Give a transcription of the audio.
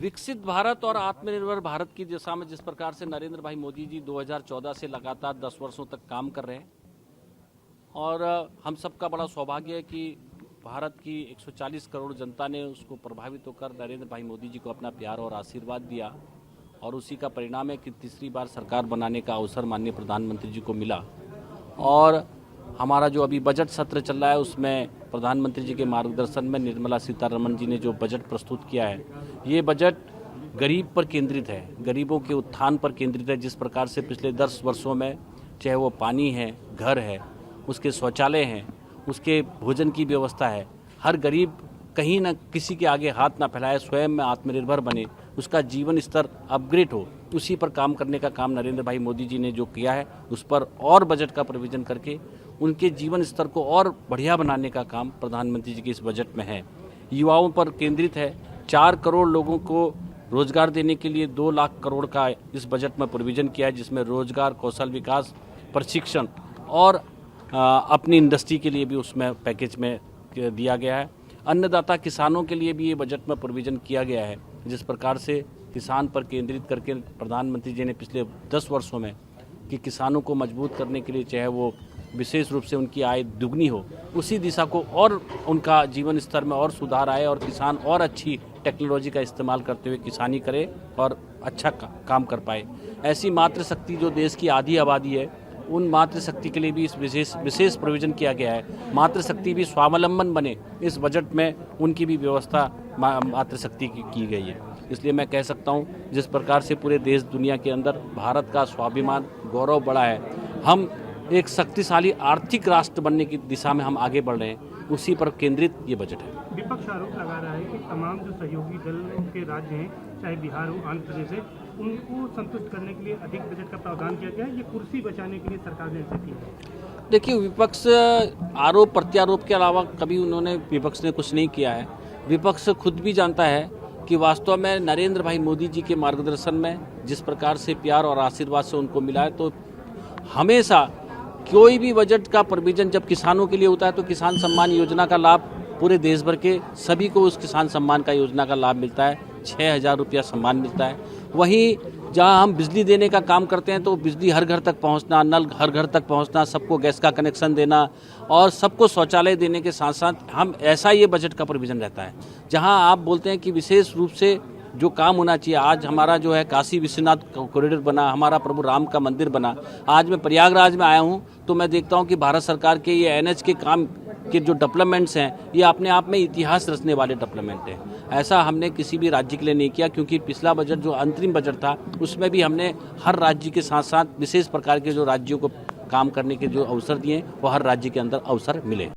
विकसित भारत और आत्मनिर्भर भारत की दिशा में जिस प्रकार से नरेंद्र भाई मोदी जी 2014 से लगातार 10 वर्षों तक काम कर रहे हैं और हम सबका बड़ा सौभाग्य है कि भारत की 140 करोड़ जनता ने उसको प्रभावित होकर नरेंद्र भाई मोदी जी को अपना प्यार और आशीर्वाद दिया और उसी का परिणाम है कि तीसरी बार सरकार बनाने का अवसर माननीय प्रधानमंत्री जी को मिला। और हमारा जो अभी बजट सत्र चल रहा है उसमें प्रधानमंत्री जी के मार्गदर्शन में निर्मला सीतारमण जी ने जो बजट प्रस्तुत किया है, ये बजट गरीब पर केंद्रित है, गरीबों के उत्थान पर केंद्रित है। जिस प्रकार से पिछले 10 वर्षों में चाहे वो पानी है, घर है, उसके शौचालय हैं, उसके भोजन की व्यवस्था है, हर गरीब कहीं ना किसी के आगे हाथ ना फैलाए, स्वयं में आत्मनिर्भर बने, उसका जीवन स्तर अपग्रेड हो, उसी पर काम करने का काम नरेंद्र भाई मोदी जी ने जो किया है उस पर और बजट का प्रोविज़न करके उनके जीवन स्तर को और बढ़िया बनाने का काम प्रधानमंत्री जी के इस बजट में है। युवाओं पर केंद्रित है। 4 करोड़ लोगों को रोजगार देने के लिए 2 लाख करोड़ का इस बजट में प्रोविज़न किया है, जिसमें रोजगार, कौशल विकास, प्रशिक्षण और अपनी इंडस्ट्री के लिए भी उसमें पैकेज में दिया गया है। अन्नदाता किसानों के लिए भी ये बजट में प्रोविज़न किया गया है। जिस प्रकार से किसान पर केंद्रित करके प्रधानमंत्री जी ने पिछले 10 वर्षों में कि किसानों को मजबूत करने के लिए चाहे वो विशेष रूप से उनकी आय दुगनी हो, उसी दिशा को और उनका जीवन स्तर में और सुधार आए और किसान और अच्छी टेक्नोलॉजी का इस्तेमाल करते हुए किसानी करे और अच्छा काम कर पाए। ऐसी मातृशक्ति जो देश की आधी आबादी है, उन मातृशक्ति के लिए भी इस विशेष प्रोविज़न किया गया है। मातृशक्ति भी स्वावलंबन बने, इस बजट में उनकी भी व्यवस्था मातृशक्ति की गई है। इसलिए मैं कह सकता हूँ जिस प्रकार से पूरे देश दुनिया के अंदर भारत का स्वाभिमान, गौरव बढ़ा है, हम एक शक्तिशाली आर्थिक राष्ट्र बनने की दिशा में हम आगे बढ़ रहे हैं, उसी पर केंद्रित ये बजट है। विपक्ष आरोप लगा रहा है कि तमाम जो सहयोगी दल के राज्य हैं, चाहे बिहार हो, आंध्र प्रदेश है, उनको संतुष्ट करने के लिए अधिक बजट का प्रावधान किया गया है। ये कुर्सी बचाने के लिए सरकार ने ऐसा किया है। देखिए, विपक्ष आरोप प्रत्यारोप के अलावा कभी उन्होंने विपक्ष ने कुछ नहीं किया है। विपक्ष खुद भी जानता है कि वास्तव में नरेंद्र भाई मोदी जी के मार्गदर्शन में जिस प्रकार से प्यार और आशीर्वाद से उनको मिला है, तो हमेशा कोई भी बजट का प्रोविज़न जब किसानों के लिए होता है तो किसान सम्मान योजना का लाभ पूरे देश भर के सभी को उस किसान सम्मान का योजना का लाभ मिलता है। 6,000 रुपया सम्मान मिलता है। वहीं जहां हम बिजली देने का काम करते हैं तो बिजली हर घर तक पहुंचना, नल हर घर तक पहुंचना, सबको गैस का कनेक्शन देना और सबको शौचालय देने के साथ साथ हम ऐसा ये बजट का प्रोविज़न रहता है। जहां आप बोलते हैं कि विशेष रूप से जो काम होना चाहिए, आज हमारा जो है काशी विश्वनाथ कॉरिडोर बना, हमारा प्रभु राम का मंदिर बना। आज मैं प्रयागराज में आया हूं तो मैं देखता हूं कि भारत सरकार के ये NH के काम के जो डेवलपमेंट्स हैं, ये अपने आप में इतिहास रचने वाले डेवलपमेंट हैं। ऐसा हमने किसी भी राज्य के लिए नहीं किया, क्योंकि पिछला बजट जो अंतरिम बजट था उसमें भी हमने हर राज्य के साथ साथ विशेष प्रकार के जो राज्यों को काम करने के जो अवसर दिए, वो हर राज्य के अंदर अवसर मिले।